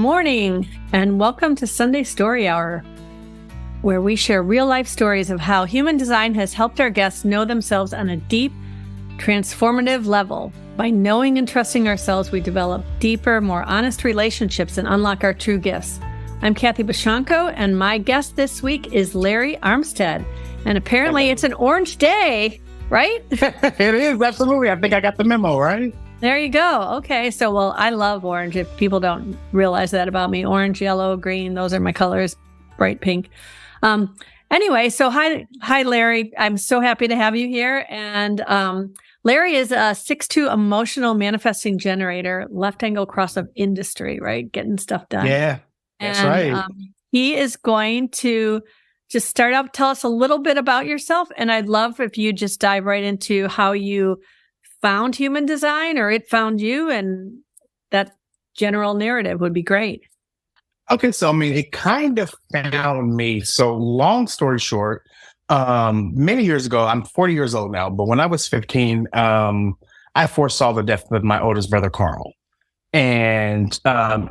morning, and welcome to Sunday Story Hour, where we share real-life stories of how human design has helped our guests know themselves on a deep, transformative level. By knowing and trusting ourselves, we develop deeper, more honest relationships and unlock our true gifts. I'm Kathy Bashanko, and my guest this week is Larry Armstead. And apparently it's an orange day, right? It is, absolutely. I think I got the memo, right? There you go. Okay. So, well, I love orange. If people don't realize that about me, orange, yellow, green, those are my colors, bright pink. Anyway, so hi, Larry. I'm so happy to have you here. And Larry is a 6'2" emotional manifesting generator, left angle cross of industry, right? Getting stuff done. Yeah, that's right. He is going to just start out, tell us a little bit about yourself. And I'd love if you just dive right into how you found human design or it found you, and that general narrative would be great. Okay, so it kind of found me. So long story short, many years ago, I'm 40 years old now, but when I was 15, I foresaw the death of my oldest brother, Carl. And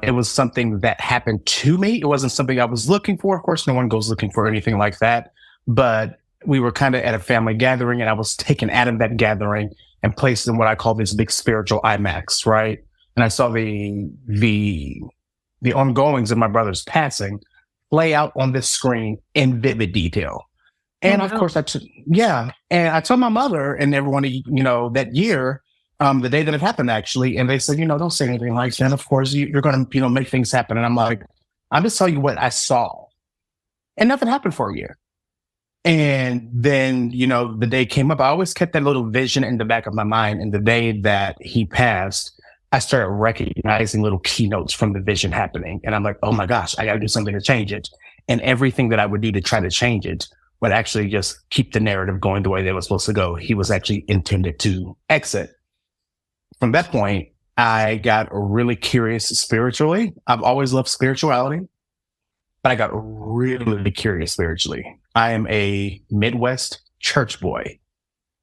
it was something that happened to me. It wasn't something I was looking for. Of course, no one goes looking for anything like that. But we were kind of at a family gathering, and I was taken out of that gathering and placed in what I call this big spiritual IMAX, right? And I saw the ongoings of my brother's passing play out on this screen in vivid detail. And of course, and I told my mother and everyone, that year, the day that it happened, actually, and they said, don't say anything like that. Of course, you're going to, make things happen. And I'm like, I'm just telling you what I saw. And nothing happened for a year. And then, the day came up. I always kept that little vision in the back of my mind. And the day that he passed, I started recognizing little keynotes from the vision happening. And I'm like, oh my gosh, I got to do something to change it. And everything that I would do to try to change it would actually just keep the narrative going the way they were supposed to go. He was actually intended to exit. From that point, I got really curious spiritually. I've always loved spirituality, but I got really curious spiritually. I am a Midwest church boy.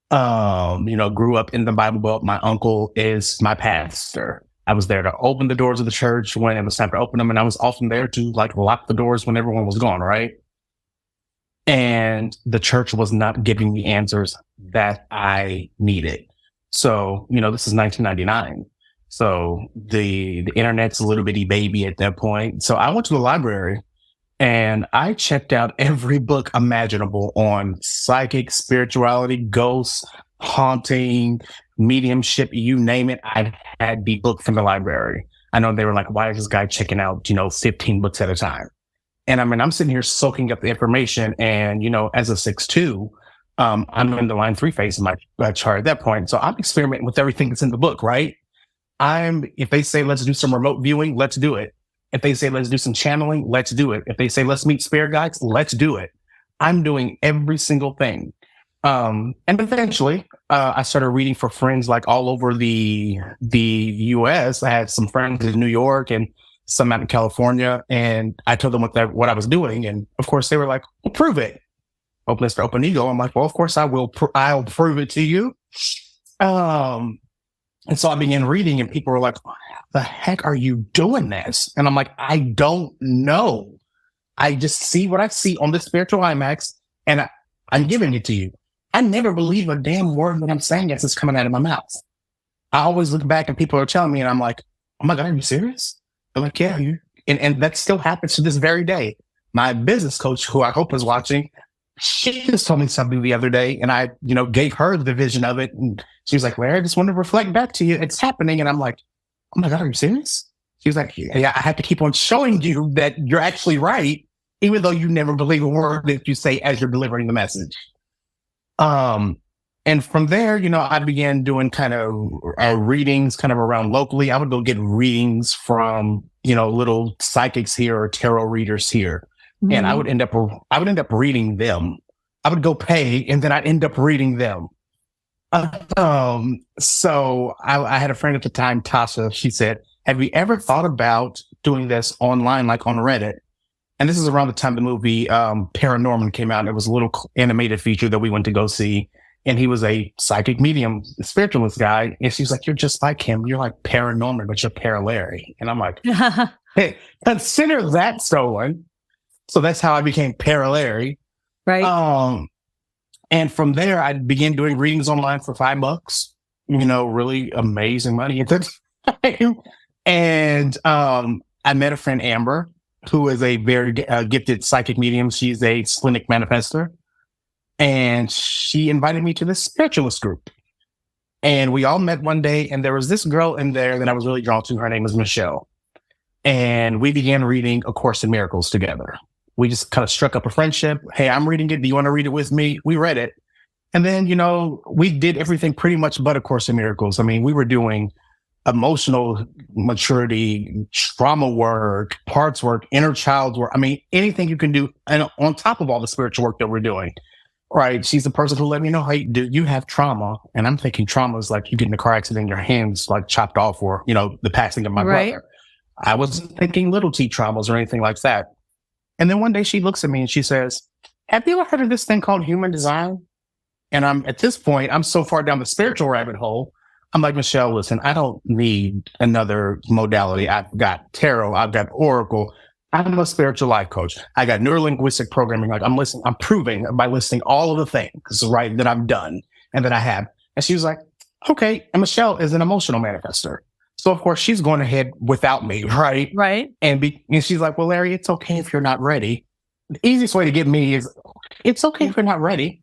Grew up in the Bible Belt. My uncle is my pastor. I was there to open the doors of the church when it was time to open them. And I was often there to lock the doors when everyone was gone, right? And the church was not giving me answers that I needed. So, this is 1999. So the internet's a little bitty baby at that point. So I went to the library and I checked out every book imaginable on psychic, spirituality, ghosts, haunting, mediumship, you name it. I had the book from the library. I know they were like, why is this guy checking out, 15 books at a time? And I'm sitting here soaking up the information. And, as a 6'2", I'm in the line 3 phase of my chart at that point. So I'm experimenting with everything that's in the book, right? If they say, let's do some remote viewing, let's do it. If they say, let's do some channeling, let's do it. If they say, let's meet spirit guides, let's do it. I'm doing every single thing. And eventually, I started reading for friends all over the US. I had some friends in New York and some out in California. And I told them what I was doing. And of course, they were like, well, prove it. Openness to open ego. I'm like, well, of course I will. I'll prove it to you. And so I began reading, and people were like, the heck are you doing this? And I'm like, I don't know. I just see what I see on the spiritual IMAX, and I'm giving it to you. I never believe a damn word that I'm saying as it's coming out of my mouth. I always look back and people are telling me, and I'm like, oh my God, are you serious? They're like, yeah, you. And that still happens to this very day. My business coach, who I hope is watching, she just told me something the other day, and I, gave her the vision of it. And she was like, Larry, I just want to reflect back to you. It's happening. And I'm like, oh my God, are you serious? She was like, yeah, I have to keep on showing you that you're actually right, even though you never believe a word that you say as you're delivering the message. And from there, I began doing kind of readings kind of around locally. I would go get readings from, little psychics here or tarot readers here. Mm-hmm. And I would end up reading them. I would go pay, and then I'd end up reading them. So I had a friend at the time, Tasha. She said, have you ever thought about doing this online, like on Reddit? And this is around the time the movie Paranorman came out. It was a little animated feature that we went to go see. And he was a psychic medium, spiritualist guy. And she's like, you're just like him. You're like paranormal, but you're paralary. And I'm like, hey, consider that stolen. So that's how I became paralary. Right. And from there, I began doing readings online for $5. Really amazing money at the time. And I met a friend, Amber, who is a very gifted psychic medium. She's a splenic manifester. And she invited me to this spiritualist group. And we all met one day. And there was this girl in there that I was really drawn to. Her name was Michelle. And we began reading A Course in Miracles together. We just kind of struck up a friendship. Hey, I'm reading it. Do you want to read it with me? We read it. And then, we did everything pretty much but A Course in Miracles. I mean, we were doing emotional maturity, trauma work, parts work, inner child work. I mean, anything you can do. And on top of all the spiritual work that we're doing, right? She's the person who let me know, hey, do you have trauma? And I'm thinking trauma is like you get in a car accident and your hands like chopped off, or, the passing of my brother. I wasn't thinking little T traumas or anything like that. And then one day she looks at me and she says, have you ever heard of this thing called human design? And at this point, I'm so far down the spiritual rabbit hole. I'm like, Michelle, listen, I don't need another modality. I've got tarot. I've got oracle. I'm a spiritual life coach. I got neurolinguistic programming. Like I'm proving by listing all of the things, right, that I've done and that I have. And she was like, okay. And Michelle is an emotional manifester. So of course she's going ahead without me, right? Right. And she's like, well, Larry, it's okay if you're not ready. The easiest way to get me is, it's okay if you're not ready.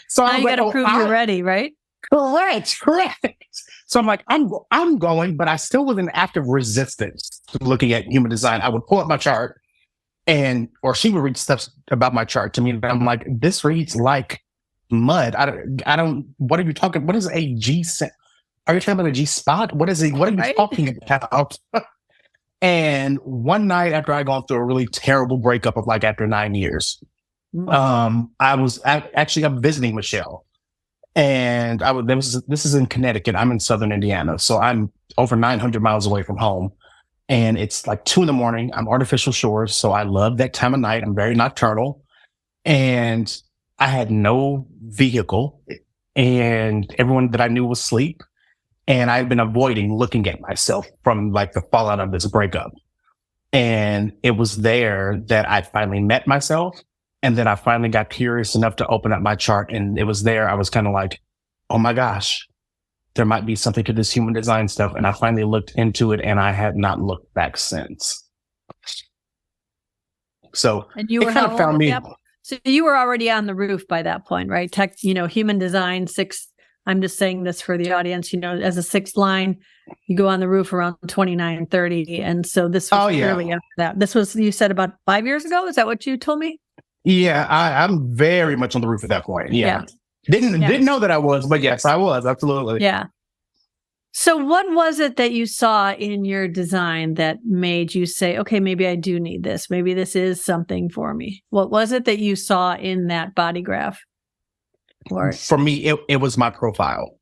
So now you got to prove you're ready, right? Correct. So I'm like, I'm going, but I still was in active resistance to looking at human design. I would pull up my chart, or she would read stuff about my chart to me, and I'm like, this reads like mud. I don't. What are you talking? What is a G? Are you talking about a G spot? What is it? What are you talking about? And one night after I gone through a really terrible breakup of like after 9 years, I'm visiting Michelle, and this is in Connecticut. I'm in Southern Indiana, so I'm over 900 miles away from home, and it's like 2 a.m. I'm artificial shores, so I love that time of night. I'm very nocturnal, and I had no vehicle, and everyone that I knew was asleep. And I've been avoiding looking at myself from like the fallout of this breakup. And it was there that I finally met myself. And then I finally got curious enough to open up my chart. And it was there I was kind of like, oh my gosh, there might be something to this human design stuff. And I finally looked into it, and I had not looked back since. So and you were kind of found me. So you were already on the roof by that point, right? Human design, I'm just saying this for the audience, as a 6th line, you go on the roof around 29, 30. And so this was early after that. This was, you said, about 5 years ago. Is that what you told me? Yeah, I'm very much on the roof at that point. Yeah. Didn't know that I was, but yes, I was. Absolutely. Yeah. So what was it that you saw in your design that made you say, okay, maybe I do need this. Maybe this is something for me. What was it that you saw in that body graph? For me, it was my profile.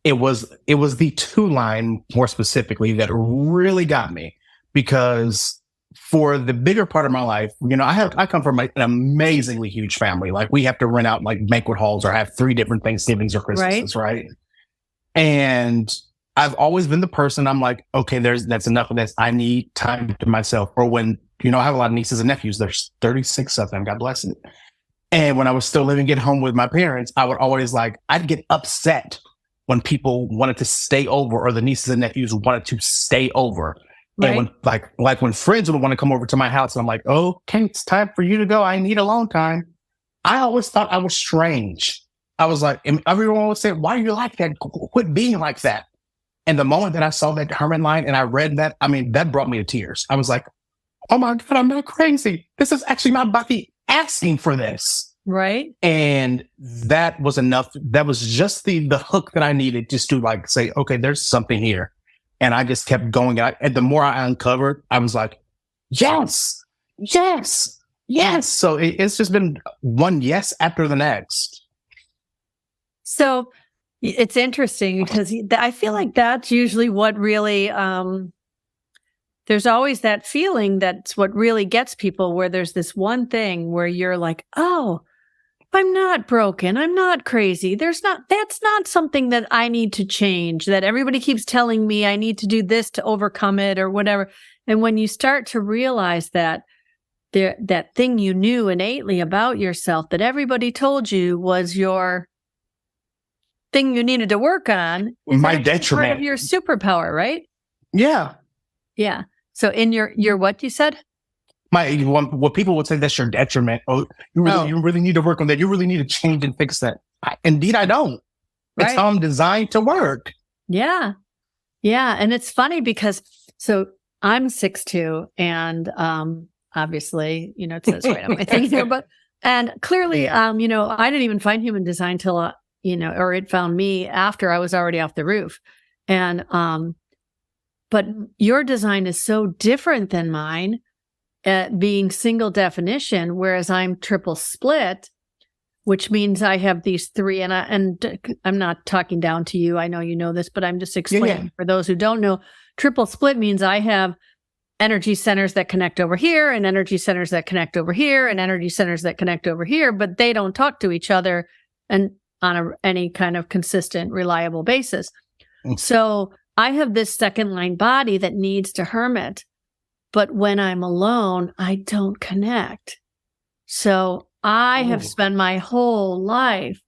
It was the 2-line more specifically that really got me, because for the bigger part of my life, I come from an amazingly huge family. Like we have to rent out like banquet halls or have 3 different Thanksgivings or Christmases, right? And I've always been the person, I'm like, okay, that's enough of this. I need time to myself. Or when, I have a lot of nieces and nephews. There's 36 of them. God bless it. And when I was still living at home with my parents, I would always I'd get upset when people wanted to stay over, or the nieces and nephews wanted to stay over. Right. And when when friends would want to come over to my house, and I'm like, oh, okay, it's time for you to go. I need alone time. I always thought I was strange. I was like, and everyone would say, why are you like that? Quit being like that. And the moment that I saw that Herman line and I read that, that brought me to tears. I was like, oh my God, I'm not crazy. This is actually my body asking for this. Right. And that was enough. That was just the hook that I needed just to say, okay, there's something here. And I just kept going. And the more I uncovered, I was like, yes. So it's just been one yes after the next. So it's interesting because I feel like that's usually what really, there's always that feeling that's what really gets people, where there's this one thing where you're like, oh, I'm not broken. I'm not crazy. That's not something that I need to change, that everybody keeps telling me I need to do this to overcome it or whatever. And when you start to realize that that thing you knew innately about yourself that everybody told you was your thing you needed to work on, is My detriment. part of your superpower, right? Yeah. Yeah. So in your what you said? What people would say, that's your detriment. Oh, you really need to work on that. You really need to change and fix that. Indeed, I don't. Right. It's how I'm designed to work. Yeah. Yeah. And it's funny because, so I'm 6'2", and obviously, it says right on my thing here, and clearly, I didn't even find human design till, or it found me after I was already off the roof. And, but your design is so different than mine, being single definition, whereas I'm triple split, which means I have these three, and I'm not talking down to you. I know you know this, but I'm just explaining for those who don't know. Triple split means I have energy centers that connect over here, and energy centers that connect over here, and energy centers that connect over here, but they don't talk to each other and on any kind of consistent, reliable basis. So I have this second line body that needs to hermit, but when I'm alone, I don't connect. So I have spent my whole life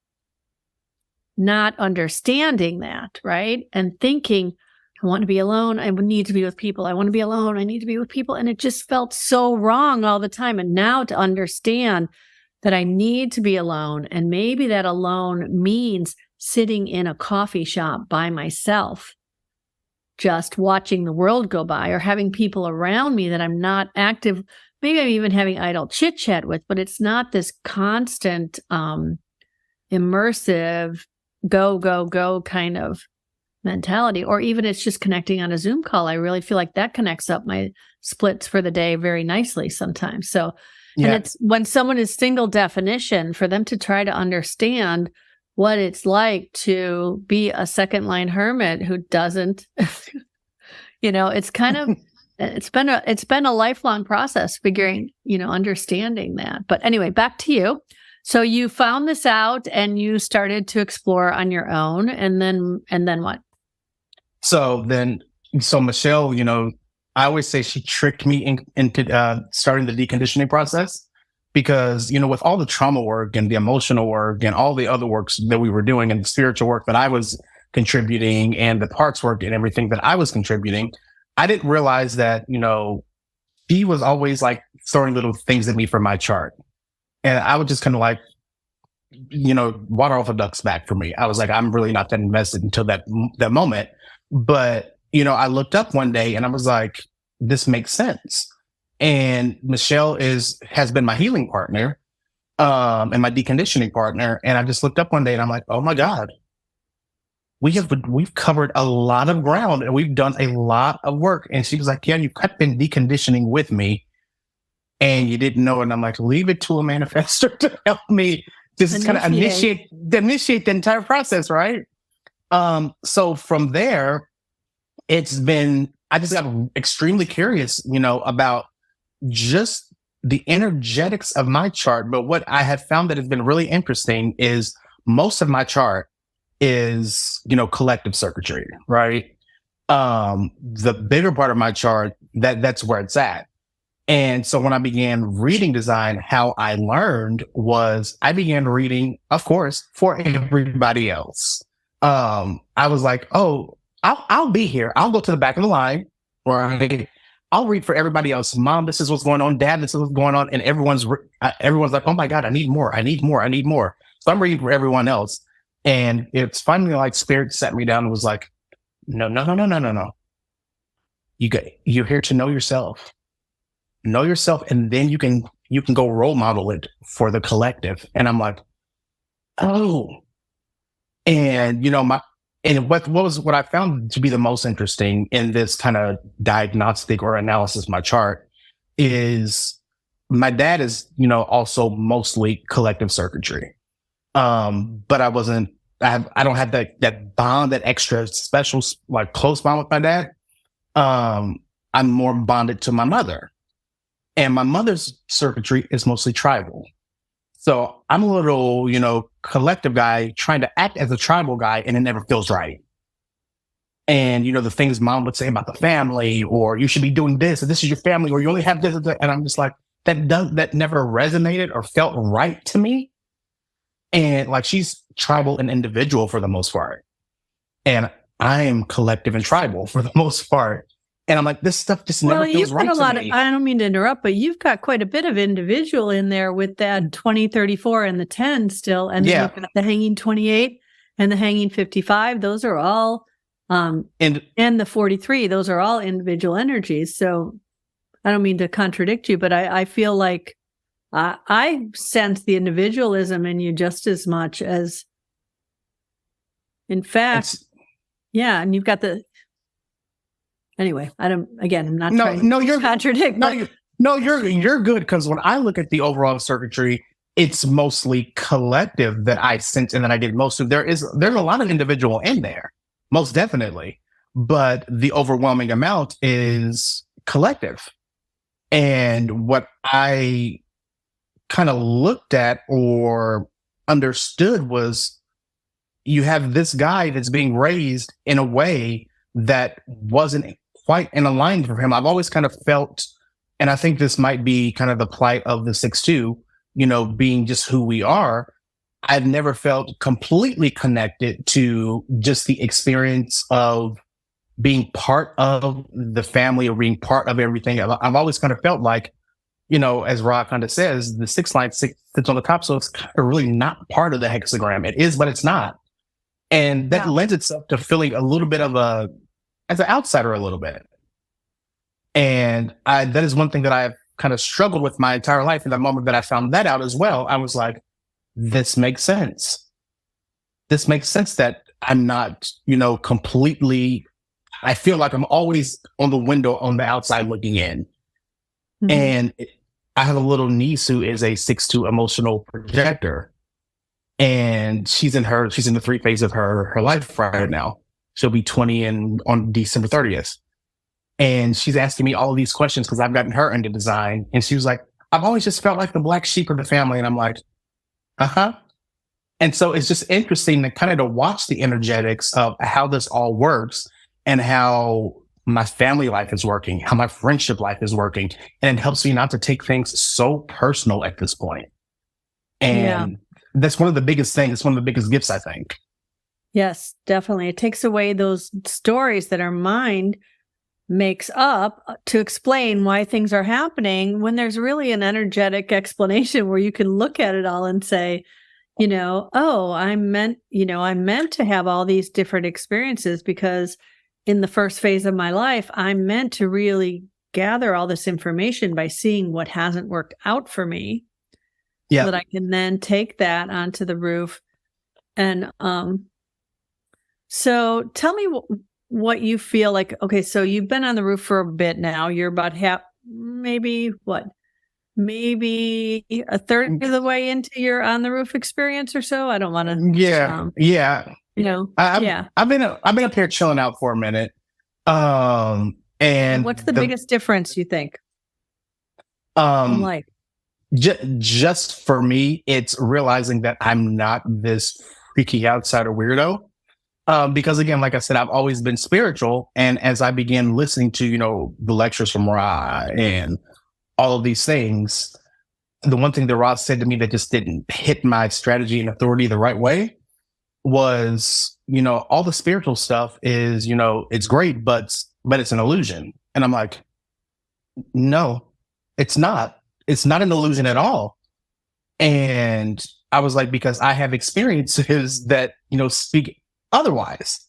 not understanding that, right? And thinking, I want to be alone. I need to be with people. I want to be alone. I need to be with people. And it just felt so wrong all the time. And now to understand that I need to be alone, and maybe that alone means sitting in a coffee shop by myself, just watching the world go by, or having people around me that I'm not active. Maybe I'm even having idle chit chat with, but it's not this constant, immersive, go, go, go kind of mentality. Or even it's just connecting on a Zoom call. I really feel like that connects up my splits for the day very nicely sometimes. So, and it's when someone is single definition, for them to try to understand what it's like to be a second line hermit who doesn't, it's kind of, it's been a lifelong process figuring, understanding that. But anyway, back to you. So you found this out and you started to explore on your own, and then what? So Michelle, I always say she tricked me into starting the deconditioning process. Because, with all the trauma work and the emotional work and all the other works that we were doing, and the spiritual work that I was contributing, and the parts work and everything that I was contributing, I didn't realize that, she was always like throwing little things at me from my chart. And I would just kind of like, water off a duck's back for me. I was like, I'm really not that invested until that moment. But, I looked up one day and I was like, this makes sense. And Michelle has been my healing partner, and my deconditioning partner. And I just looked up one day and I'm like, oh my God, we've covered a lot of ground and we've done a lot of work. And she was like, yeah, you've been deconditioning with me and you didn't know it. And I'm like, leave it to a manifestor to help me just kind of initiate the entire process. Right. So from there, I just got extremely curious, about just the energetics of my chart. But what I have found that has been really interesting is most of my chart is, collective circuitry, right? The bigger part of my chart, that's where it's at. And so when I began reading design, how I learned was I began reading, of course, for everybody else. I was like, oh, I'll be here. I'll go to the back of the line, right? I'll read for everybody else. Mom, this is what's going on. Dad, this is what's going on. And everyone's like, oh my God, I need more. I need more. I need more. So I'm reading for everyone else. And it's finally like Spirit sat me down and was like, no. You're here to know yourself. Know yourself. And then you can go role model it for the collective. And I'm like, oh, and what I found to be the most interesting in this kind of diagnostic or analysis of my chart is my dad is, also mostly collective circuitry. But I don't have that bond, that extra special, like close bond with my dad. I'm more bonded to my mother, and my mother's circuitry is mostly tribal. So I'm a little, collective guy trying to act as a tribal guy, and it never feels right. And, the things mom would say about the family, or you should be doing this, and this is your family, or you only have this. And I'm just like, that never resonated or felt right to me. And like, she's tribal and individual for the most part. And I am collective and tribal for the most part. And I'm like, this stuff just never feels right to me. I don't mean to interrupt, but you've got quite a bit of individual in there with that 20, 34 and the 10 still. And then you've got the hanging 28 and the hanging 55. Those are all, and the 43, those are all individual energies. So I don't mean to contradict you, but I feel like I sense the individualism in you just as much as, in fact, and you've got anyway, I'm not trying to contradict. You're good. Because when I look at the overall circuitry, it's mostly collective that I sense and that I did most of. There's a lot of individual in there, most definitely. But the overwhelming amount is collective. And what I kind of looked at or understood was, you have this guy that's being raised in a way that wasn't quite in alignment for him. I've always kind of felt, and I think this might be kind of the plight of the 6-2, being just who we are. I've never felt completely connected to just the experience of being part of the family or being part of everything. I've always kind of felt like, as Ra kind of says, the 6 line sits on the top. So it's kind of really not part of the hexagram. It is, but it's not. And that lends itself to feeling a little bit of as an outsider a little bit. And that is one thing that I've kind of struggled with my entire life. And the moment that I found that out as well, I was like, this makes sense. This makes sense that I'm not, completely, I feel like I'm always on the window on the outside looking in. Mm-hmm. And I have a little niece who is a 6-2 emotional projector. And she's in the 3 phase of her life right now. She'll be 20 on December 30th. And she's asking me all of these questions because I've gotten her into design. And she was like, I've always just felt like the black sheep of the family. And I'm like, uh-huh. And so it's just interesting to watch the energetics of how this all works and how my family life is working, how my friendship life is working. And it helps me not to take things so personal at this point. And that's one of the biggest things. It's one of the biggest gifts, I think. Yes, definitely. It takes away those stories that our mind makes up to explain why things are happening, when there's really an energetic explanation where you can look at it all and say, I'm meant to have all these different experiences because in the first phase of my life, I'm meant to really gather all this information by seeing what hasn't worked out for me. So that I can then take that onto the roof. And so tell me what you feel like. Okay, so you've been on the roof for a bit now. You're about maybe a third of the way into your on the roof experience or so. I don't want to. I've been up here chilling out for a minute. And what's the biggest difference you think? Just for me, it's realizing that I'm not this freaky outsider weirdo. Because again, like I said, I've always been spiritual. And as I began listening to, the lectures from Ra and all of these things, the one thing that Ra said to me that just didn't hit my strategy and authority the right way was, all the spiritual stuff is, it's great, but it's an illusion. And I'm like, no, it's not. It's not an illusion at all. And I was like, because I have experiences that, speak otherwise.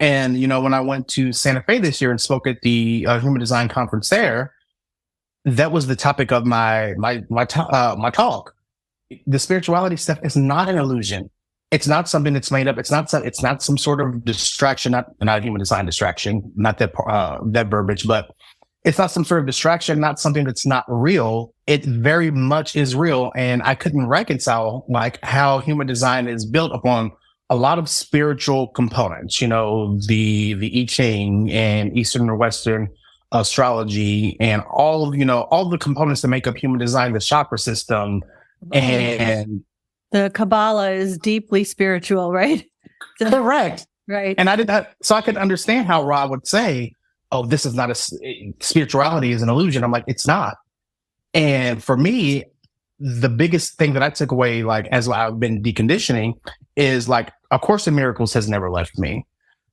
And, when I went to Santa Fe this year and spoke at the Human Design Conference there, that was the topic of my talk. The spirituality stuff is not an illusion. It's not something that's made up. It's not some sort of distraction, not a human design distraction, not that verbiage, but it's not some sort of distraction, not something that's not real. It very much is real. And I couldn't reconcile how human design is built upon a lot of spiritual components, the I Ching and Eastern or Western astrology and all the components that make up human design, the chakra system, And the Kabbalah is deeply spiritual, right? correct. Right. And I did that. So I could understand how Ra would say, oh, this is not spirituality is an illusion. I'm like, it's not. And for me, the biggest thing that I took away, like, as I've been deconditioning, is like, A Course in Miracles has never left me.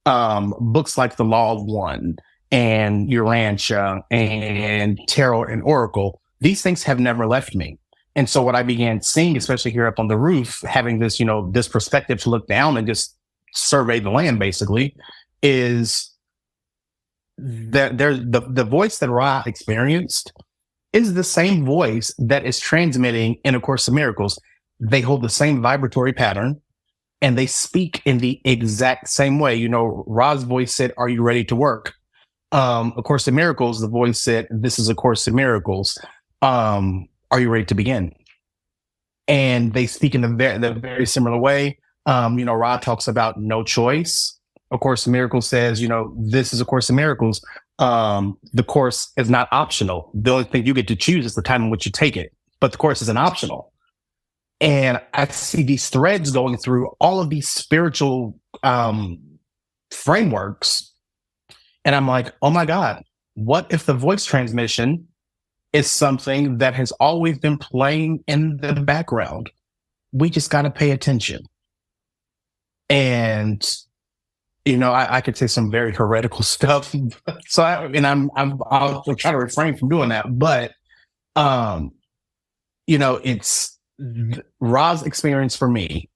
Books like The Law of One and Urantia and Tarot and Oracle, these things have never left me. And so what I began seeing, especially here up on the roof, having this, this perspective to look down and just survey the land, basically, is that the voice that Ra experienced is the same voice that is transmitting in A Course in Miracles. They hold the same vibratory pattern and they speak in the exact same way. Ra's voice said, "Are you ready to work?" A Course in Miracles, the voice said, "This is A Course in Miracles. Are you ready to begin?" And they speak in the very similar way. Ra talks about no choice. A Course in Miracles says, this is A Course in Miracles. The course is not optional. The only thing you get to choose is the time in which you take it. But the course isn't optional. And I see these threads going through all of these spiritual frameworks. And I'm like, oh my God, what if the voice transmission is something that has always been playing in the background? We just got to pay attention. And I could say some very heretical stuff. So I'll try to refrain from doing that. But it's Ra's experience for me.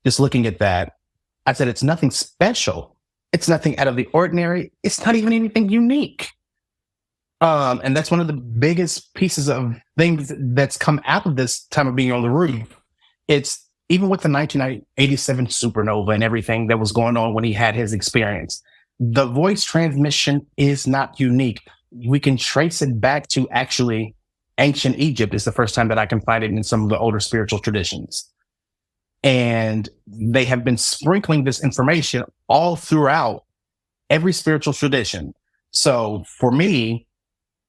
Just looking at that, I said it's nothing special. It's nothing out of the ordinary. It's not even anything unique. And that's one of the biggest pieces of things that's come out of this time of being on the roof. It's even with the 1987 supernova and everything that was going on when he had his experience, the voice transmission is not unique. We can trace it back to actually ancient Egypt. Is the first time that I can find it in some of the older spiritual traditions. And they have been sprinkling this information all throughout every spiritual tradition. So for me,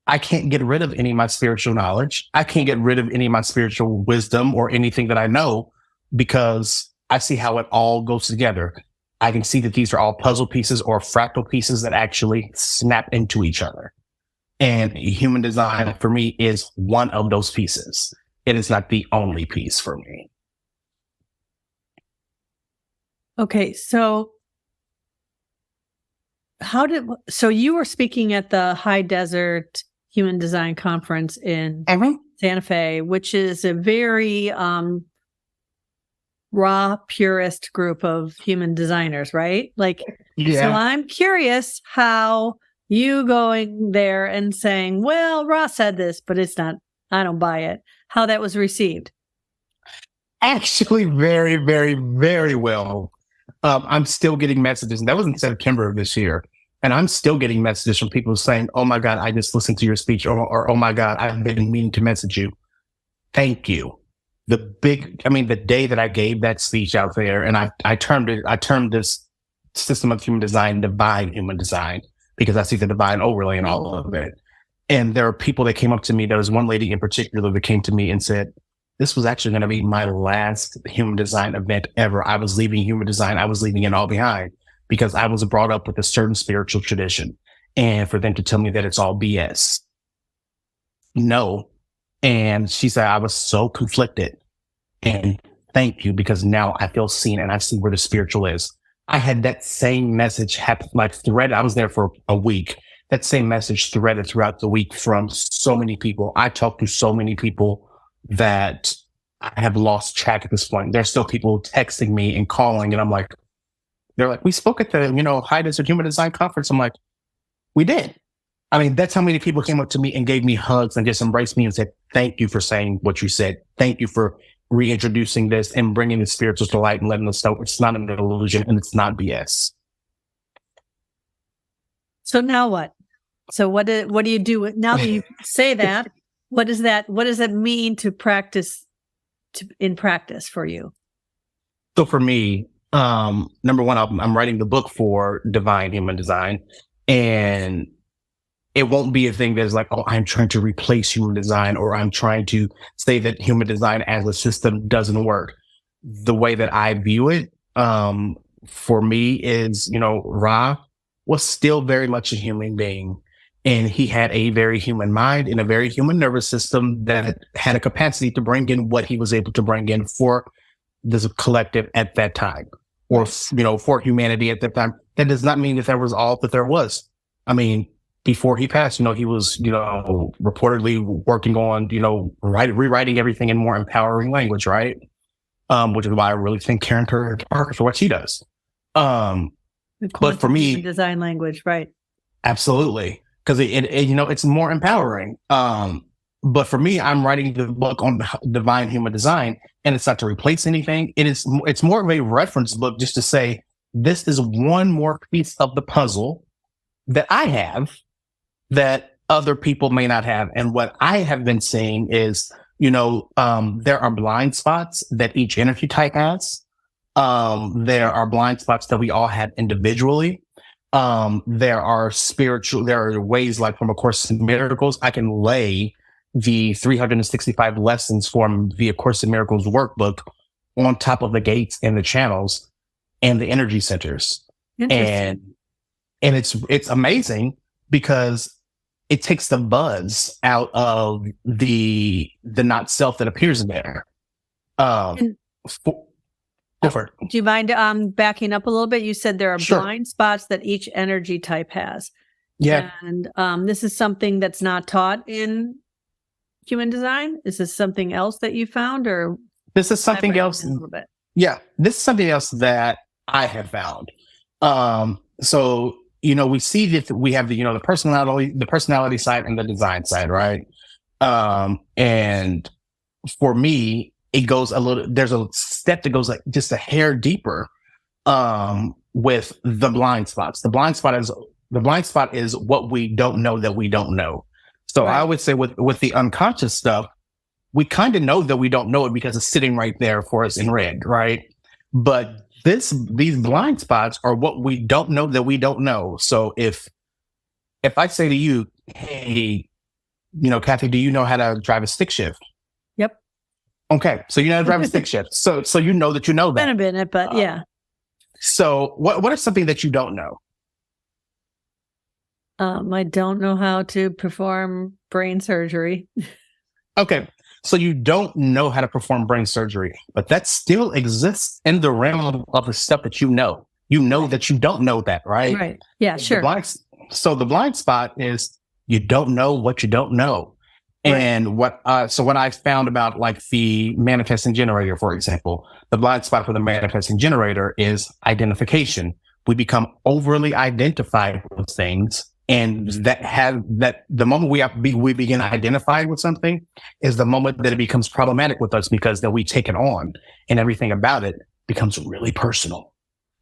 I can't get rid of any of my spiritual knowledge. I can't get rid of any of my spiritual wisdom or anything that I know, because I see how it all goes together. I can see that these are all puzzle pieces or fractal pieces that actually snap into each other. And human design for me is one of those pieces. It is not the only piece for me. Okay, so you were speaking at the High Desert Human Design Conference in Santa Fe, which is a very raw, purist group of human designers, right? So I'm curious how you going there and saying, well, Ra said this, but it's not, I don't buy it, how that was received. Actually, very, very, very well. I'm still getting messages, and that was in September of this year. And I'm still getting messages from people saying, oh my God, I just listened to your speech, or oh my God, I've been meaning to message you. Thank you. The day that I gave that speech out there, and I termed this system of human design, divine human design, because I see the divine overlay in all of it. And there are people that came up to me. There was one lady in particular that came to me and said, this was actually going to be my last human design event ever. I was leaving human design. I was leaving it all behind because I was brought up with a certain spiritual tradition. And for them to tell me that it's all BS. No. And she said, I was so conflicted. And thank you, because now I feel seen and I see where the spiritual is. I had that same message happen, thread. I was there for a week. That same message threaded throughout the week from so many people. I talked to so many people that I have lost track at this point. There's still people texting me and calling, and I'm like, they're like, we spoke at the, High Desert Human Design Conference. I'm like, we did. That's how many people came up to me and gave me hugs and just embraced me and said, thank you for saying what you said. Thank you for reintroducing this and bringing the spirituals to light and letting us know it's not an illusion and it's not BS. So now what? So what do you do now that you say that? What does it mean to practice in practice for you? So for me, number one, I'm writing the book for Divine Human Design, and it won't be a thing that's like, oh, I'm trying to replace human design, or I'm trying to say that human design as a system doesn't work. The way that I view it, for me is, Ra was still very much a human being, and he had a very human mind and a very human nervous system that had a capacity to bring in what he was able to bring in for this collective at that time, or, for humanity at that time. That does not mean that there was all that there was. I mean, before he passed, he was, reportedly working on, rewriting everything in more empowering language, right? Which is why I really think Karen Parker for what she does. But for me, design language, right? Absolutely. Because it's more empowering. But for me, I'm writing the book on divine human design, and it's not to replace anything. It's more of a reference book just to say, this is one more piece of the puzzle that I have that other people may not have. And what I have been seeing is, there are blind spots that each energy type has. There are blind spots that we all have individually. There are ways, like from A Course in Miracles, I can lay the 365 lessons from the A Course in Miracles workbook on top of the gates and the channels and the energy centers. And it's amazing because it takes the buzz out of the not self that appears in there. Do you mind backing up a little bit? You said there are blind spots that each energy type has. Yeah. And this is something that's not taught in human design? Is this something else that you found, or this is something else? A little bit. Yeah, this is something else that I have found. So we see that we have the personality side and the design side, right? And for me, it goes there's a step that goes like just a hair deeper with the blind spots. The blind spot is what we don't know that we don't know. So right. I would say with the unconscious stuff, we kind of know that we don't know it because it's sitting right there for us in red, right? But these blind spots are what we don't know that we don't know. So if I say to you, hey, Kathy, do you know how to drive a stick shift? Yep. Okay, so you know how to drive a stick shift. So you know that you know that. Been a minute, but yeah. So what is something that you don't know? I don't know how to perform brain surgery. Okay, so you don't know how to perform brain surgery, but that still exists in the realm of the stuff that you know. You know that you don't know that, right? Right. Yeah, sure. The blind spot is you don't know what you don't know. Right. And what I found about like the manifesting generator, for example, the blind spot for the manifesting generator is identification. We become overly identified with things. And that the moment we begin identifying with something is the moment that it becomes problematic with us, because then we take it on and everything about it becomes really personal.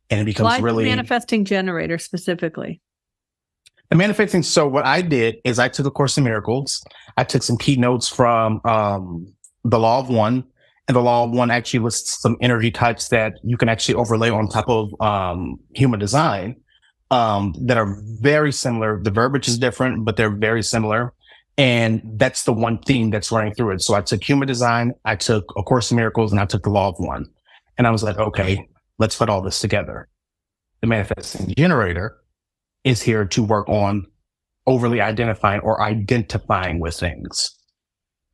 And it becomes really... manifesting generator specifically? The manifesting. So what I did is I took A Course in Miracles. I took some keynotes from the Law of One. And the Law of One actually lists some energy types that you can actually overlay on top of human design. That are very similar. The verbiage is different, but they're very similar. And that's the one theme that's running through it. So I took human design, I took A Course in Miracles, and I took the Law of One. And I was like, okay, let's put all this together. The manifesting generator is here to work on overly identifying or identifying with things.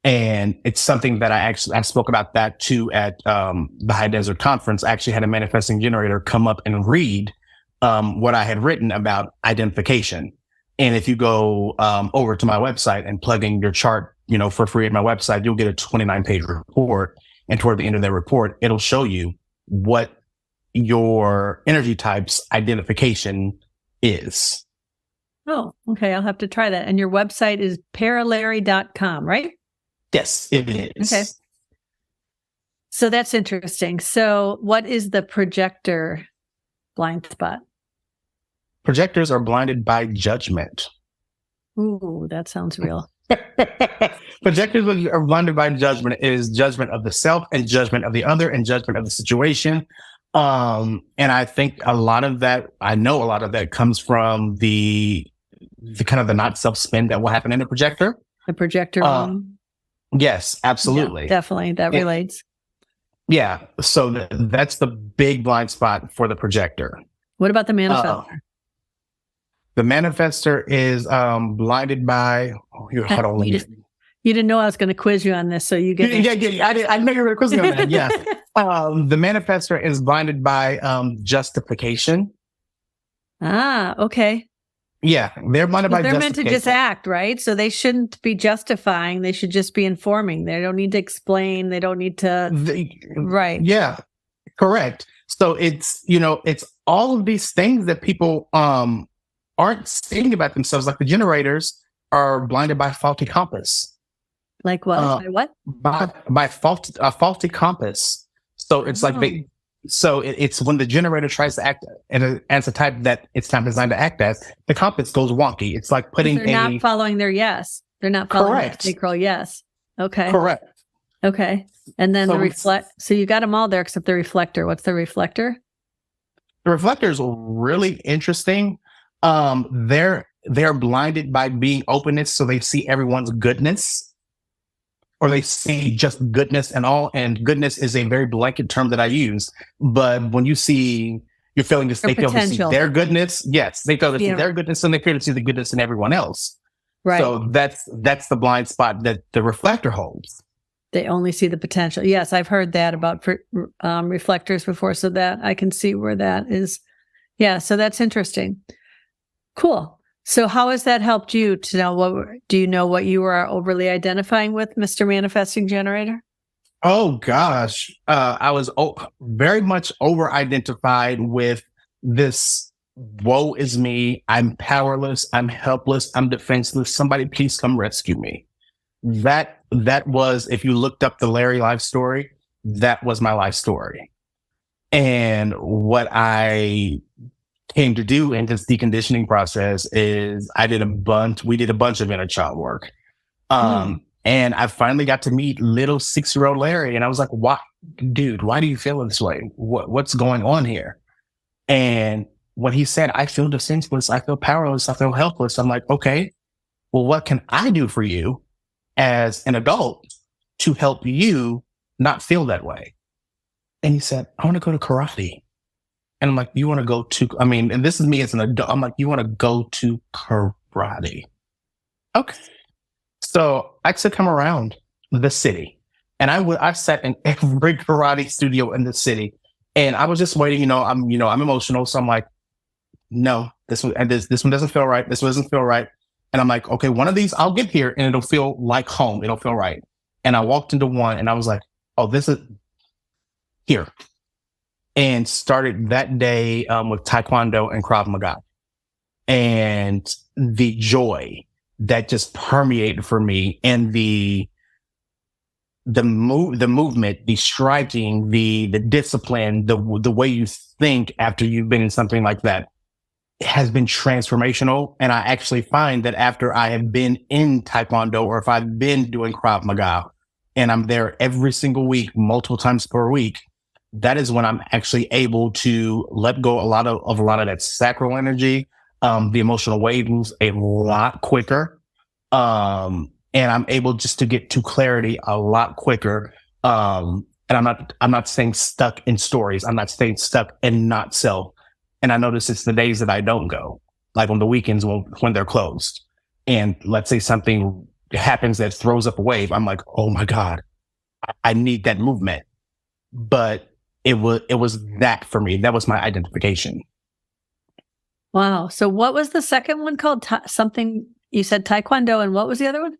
And it's something that I spoke about that too at the High Desert Conference. I actually had a manifesting generator come up and read what I had written about identification. And if you go over to my website and plug in your chart, for free at my website, you'll get a 29-page report. And toward the end of that report, it'll show you what your energy type's identification is. Oh, okay. I'll have to try that. And your website is paralary.com, right? Yes, it is. Okay. So that's interesting. So what is the projector blind spot? Projectors are blinded by judgment. Ooh, that sounds real. Projectors are blinded by judgment. It is judgment of the self and judgment of the other and judgment of the situation. And I think I know a lot of that comes from the the kind of the not self spin that will happen in the projector. The projector room. Yes, absolutely. Yeah, definitely. That relates. Yeah. So that's the big blind spot for the projector. What about the manifestor? The manifestor is blinded by. Hold on. You didn't know I was going to quiz you on this, so you get. Yeah. I know you were quizzing on that. Yeah. The manifestor is blinded by justification. Ah, okay. Yeah, they're blinded by justification. They're meant to just act, right? So they shouldn't be justifying. They should just be informing. They don't need to explain. They don't need to. Right. Yeah, correct. So it's all of these things that people aren't saying about themselves. Like the generators are blinded by faulty compass. Like what? By what? By a faulty compass. So it's like it's when the generator tries to act as a type that it's not designed to act as, the compass goes wonky. It's like putting they're not following their yes. They're not following their sacral yes. Okay. Correct. Okay. And then so you got them all there except the reflector. What's the reflector? The reflector is really interesting. They're blinded by being openness, so they see everyone's goodness. Or they see just goodness and all. And goodness is a very blanket term that I use. But when you see, you're feeling this, they feel to see their goodness. Yes, they feel to see their goodness, and they feel to see the goodness in everyone else. Right. So that's the blind spot that the reflector holds. They only see the potential. Yes, I've heard that about reflectors before. So that I can see where that is. Yeah, so that's interesting. Cool. So how has that helped you to know do you know what you are overly identifying with, Mr. Manifesting Generator? Oh, gosh. I was very much over-identified with this, woe is me, I'm powerless, I'm helpless, I'm defenseless, somebody please come rescue me. That was, if you looked up the Larry life story, that was my life story. And what I came to do in this deconditioning process is we did a bunch of inner child work. And I finally got to meet little 6-year-old Larry. And I was like, why do you feel this way? What's going on here? And when he said, I feel defenseless, I feel powerless, I feel helpless, I'm like, okay, well, what can I do for you as an adult to help you not feel that way? And he said, I want to go to karate. And I'm like, you want to go to, and this is me as an adult. I'm like, you want to go to karate? Okay. So I took him around the city, and I sat in every karate studio in the city, and I was just waiting. I'm emotional, so I'm like, no, this one doesn't feel right. This one doesn't feel right. And I'm like, okay, one of these I'll get here, and it'll feel like home. It'll feel right. And I walked into one, and I was like, oh, this is here. And started that day with Taekwondo and Krav Maga. And the joy that just permeated for me, and the movement, the striking, the discipline, the way you think after you've been in something like that has been transformational. And I actually find that after I have been in Taekwondo, or if I've been doing Krav Maga, and I'm there every single week, multiple times per week, that is when I'm actually able to let go a lot of that sacral energy, the emotional waves a lot quicker. And I'm able just to get to clarity a lot quicker. And I'm not staying stuck in stories. I'm not staying stuck in not self. And I notice it's the days that I don't go, like on the weekends when they're closed. And let's say something happens that throws up a wave. I'm like, oh my God, I need that movement. But it was that for me. That was my identification. Wow. So what was the second one called? Something you said Taekwondo, and what was the other one?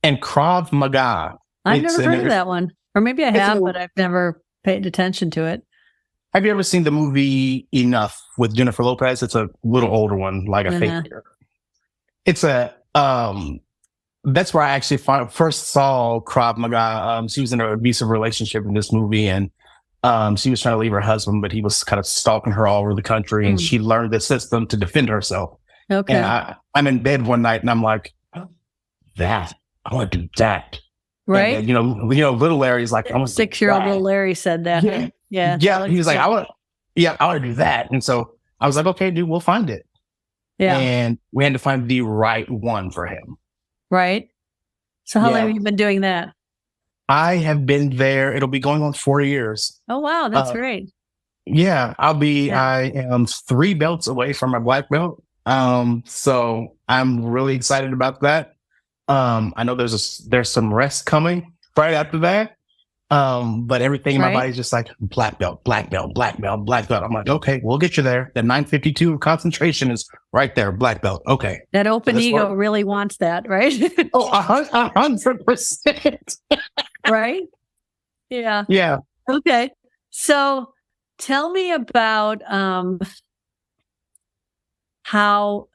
And Krav Maga. I've never heard of that one. Or maybe I have, but I've never paid attention to it. Have you ever seen the movie Enough with Jennifer Lopez? It's a little older one, like a fake. It's that's where I actually first saw Krav Maga. She was in an abusive relationship in this movie, and she was trying to leave her husband, but he was kind of stalking her all over the country, and she learned the system to defend herself. Okay. And I'm in bed one night, and I'm like, I want to do that. Right. And, little Larry's like, I want 6-year-old little Larry said that. Yeah. Yeah. He was like, I want to do that. And so I was like, okay, dude, we'll find it. Yeah. And we had to find the right one for him. Right. So how long Yeah. have you been doing that? I have been there. It'll be going on 4 years. Oh, wow. That's great. Yeah, Yeah. I am 3 belts away from my black belt. So I'm really excited about that. I know there's some rest coming right after that. But everything in my Right. body is just like black belt, black belt, black belt, black belt. I'm like, okay, we'll get you there. The 952 of concentration is right there, black belt. Okay. That open this ego work? really wants that, right? Oh, 100%. Right? Yeah. Yeah. Okay. So tell me about how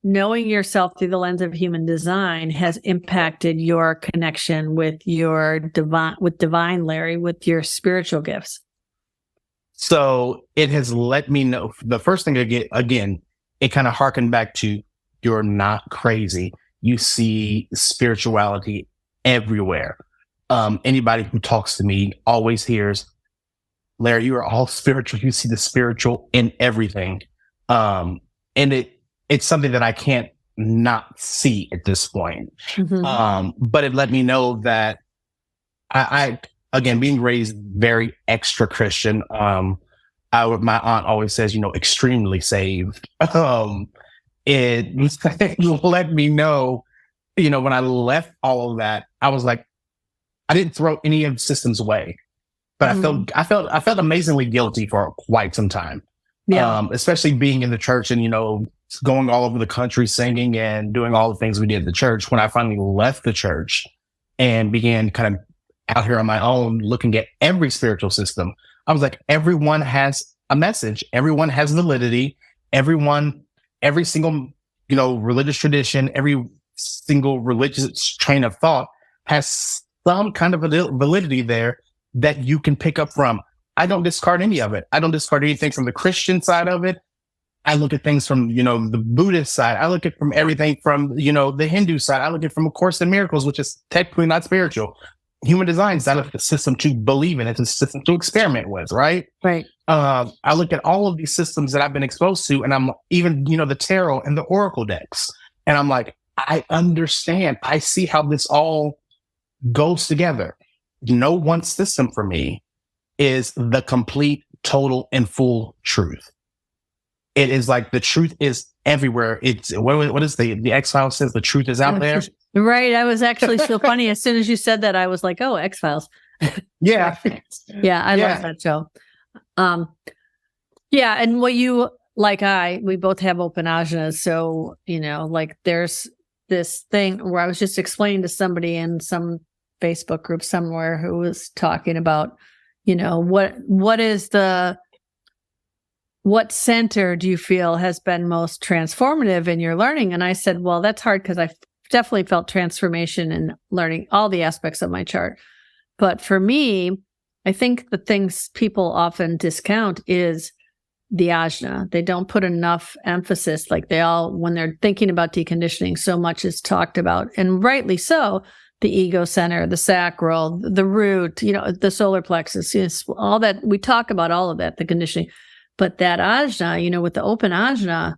knowing yourself through the lens of human design has impacted your connection with your divine Larry, with your spiritual gifts. So it has let me know the first thing again, it kind of harkened back to you're not crazy. You see spirituality everywhere. Anybody who talks to me always hears, Larry, you are all spiritual. You see the spiritual in everything. And it's something that I can't not see at this point. But it let me know that I again, being raised very extra Christian, my aunt always says, extremely saved. It let me know, when I left all of that, I was like, I didn't throw any of the systems away, but I felt amazingly guilty for quite some time. Yeah. Especially being in the church and, going all over the country singing and doing all the things we did at the church. When I finally left the church and began kind of out here on my own, looking at every spiritual system, I was like, everyone has a message. Everyone has validity. Every single, religious tradition, every single religious train of thought has some kind of validity there that you can pick up from. I don't discard any of it. I don't discard anything from the Christian side of it. I look at things from, the Buddhist side. I look at from everything from, the Hindu side. I look at from A Course in Miracles, which is technically not spiritual. Human design is not a system to believe in. It's a system to experiment with, right? Right. I look at all of these systems that I've been exposed to, and I'm even, the tarot and the oracle decks. And I'm like, I understand. I see how this all goes together. No one system for me is the complete, total, and full truth. It is like the truth is everywhere. It's what is the X-Files says the truth is out there. Right. I was actually so funny. As soon as you said that, I was like, oh, X-Files. Yeah. Yeah. I love that show. Yeah. And what you, we both have open ajnas. So, there's this thing where I was just explaining to somebody in some Facebook group somewhere who was talking about, what center do you feel has been most transformative in your learning? And I said, well, that's hard because I definitely felt transformation in learning all the aspects of my chart. But for me, I think the things people often discount is the ajna. They don't put enough emphasis, when they're thinking about deconditioning, so much is talked about, and rightly so, the ego center, the sacral, the root, the solar plexus, all that. We talk about all of that, the conditioning. But that ajna, with the open ajna,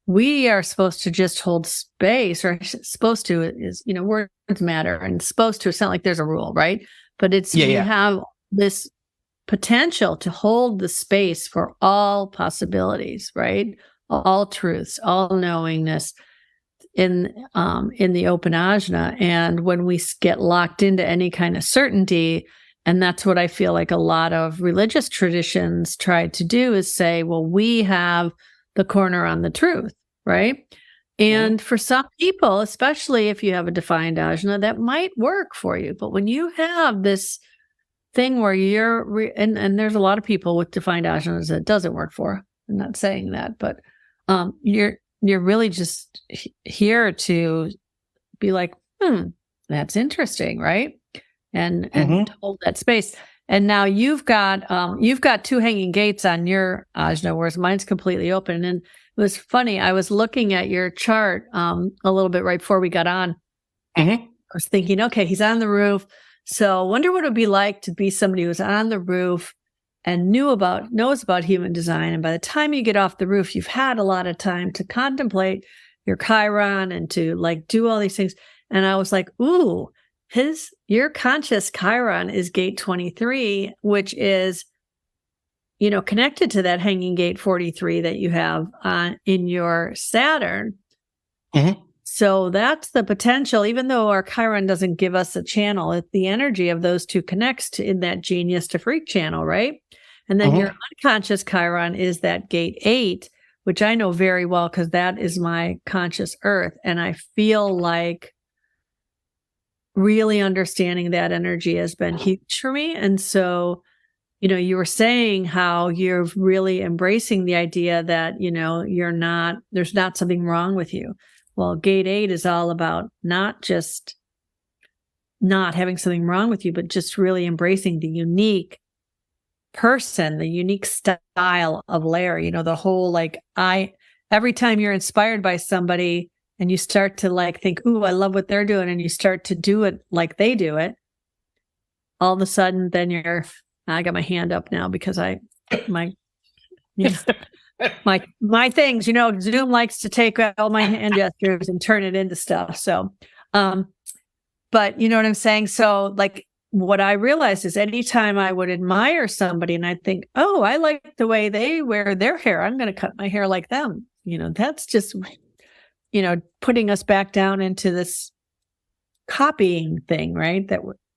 we are supposed to just hold space, or supposed to is, words matter, and supposed to, it's not like there's a rule, right? But it's, you have this potential to hold the space for all possibilities, right? All truths, all knowingness in the open ajna. And when we get locked into any kind of certainty, and that's what I feel like a lot of religious traditions try to do, is say, well, we have the corner on the truth, right? And for some people, especially if you have a defined ajna, that might work for you. But when you have this thing where and there's a lot of people with defined ajnas that it doesn't work for. I'm not saying that, but you're really just here to be like, that's interesting, right? And hold that space. And now you've got 2 hanging gates on your ajna, whereas mine's completely open. And it was funny. I was looking at your chart a little bit right before we got on. I was thinking, okay, he's on the roof. So I wonder what it would be like to be somebody who's on the roof and knows about human design. And by the time you get off the roof, you've had a lot of time to contemplate your Chiron and to like do all these things. And I was like, ooh, your conscious Chiron is gate 23, which is, connected to that hanging gate 43 that you have in your Saturn. Mm-hmm. So that's the potential, even though our Chiron doesn't give us a channel, the energy of those two connects in that genius to freak channel, right? And then your unconscious Chiron is that gate 8, which I know very well because that is my conscious earth. And I feel like really understanding that energy has been huge for me. And so, you were saying how you're really embracing the idea that, there's not something wrong with you. Well, gate 8 is all about not just not having something wrong with you, but just really embracing the unique person, the unique style of Larry, the whole, every time you're inspired by somebody and you start to think, ooh, I love what they're doing. And you start to do it like they do it. All of a sudden, then I got my hand up now because my things, Zoom likes to take all my hand gestures and turn it into stuff. So, but you know what I'm saying? So what I realized is anytime I would admire somebody and I'd think, oh, I like the way they wear their hair, I'm going to cut my hair like them. That's just, putting us back down into this copying thing, right?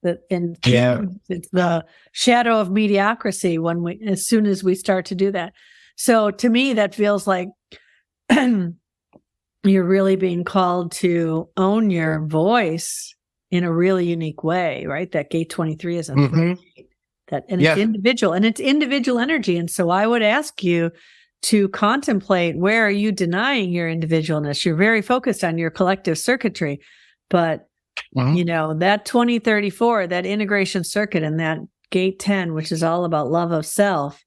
It's the shadow of mediocrity as soon as we start to do that. So to me, that feels like you're really being called to own your voice in a really unique way, right? That gate 23 is it's individual energy. And so I would ask you to contemplate, where are you denying your individualness? You're very focused on your collective circuitry, but that 2034, that integration circuit and that gate 10, which is all about love of self,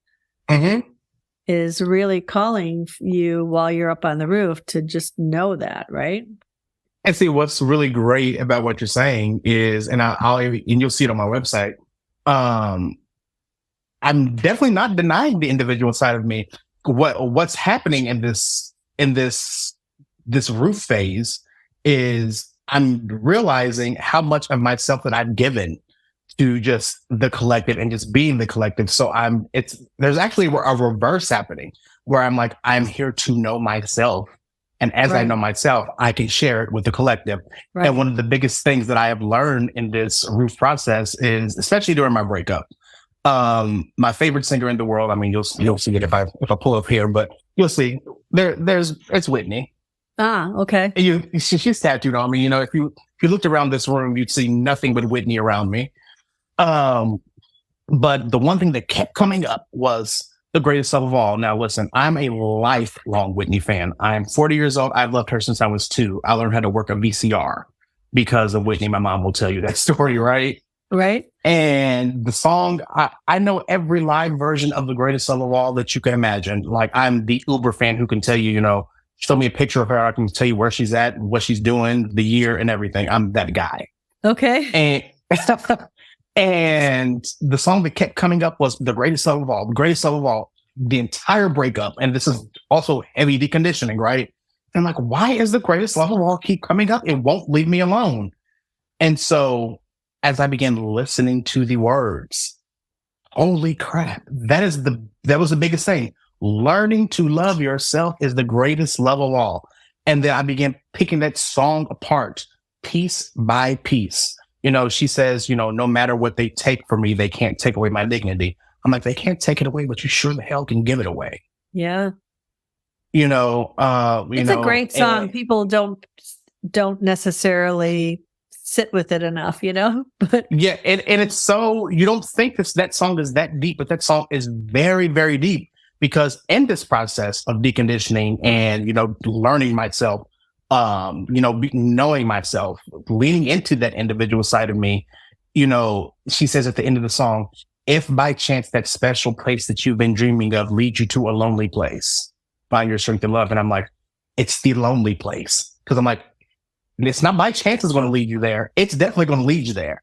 is really calling you while you're up on the roof to just know that, right? And see, what's really great about what you're saying is, and you'll see it on my website. I'm definitely not denying the individual side of me. What's happening in this roof phase is I'm realizing how much of myself that I've given to just the collective and just being the collective. So there's actually a reverse happening where I'm like, I'm here to know myself. And as I know myself, I can share it with the collective. Right. And one of the biggest things that I have learned in this roof process is, especially during my breakup, my favorite singer in the world, I mean, you'll see it if I pull up here, but you'll see it's Whitney. Ah, okay. She's tattooed on me. If you looked around this room, you'd see nothing but Whitney around me. But the one thing that kept coming up was the greatest love of all. Now, listen, I'm a lifelong Whitney fan. I'm 40 years old. I've loved her since I was 2. I learned how to work a VCR because of Whitney. My mom will tell you that story, right? Right. And the song, I know every live version of the greatest love of all that you can imagine. Like, I'm the Uber fan who can tell you, show me a picture of her. I can tell you where she's at, what she's doing, the year and everything. I'm that guy. Okay. And the song that kept coming up was the greatest love of all, the entire breakup. And this is also heavy deconditioning, right? And I'm like, why is the greatest love of all keep coming up? It won't leave me alone. And so as I began listening to the words, holy crap, that was the biggest thing. Learning to love yourself is the greatest love of all. And then I began picking that song apart, piece by piece. She says, no matter what they take from me, they can't take away my dignity. I'm like, they can't take it away, but you sure the hell can give it away. Yeah. It's a great song. People don't necessarily sit with it enough, but yeah. And it's so, you don't think that song is that deep, but that song is very, very deep, because in this process of deconditioning and, learning myself, knowing myself, leaning into that individual side of me, she says at the end of the song, if by chance that special place that you've been dreaming of leads you to a lonely place, find your strength and love. And I'm like, it's the lonely place. Because I'm like, it's not by chance it's going to lead you there. It's definitely going to lead you there.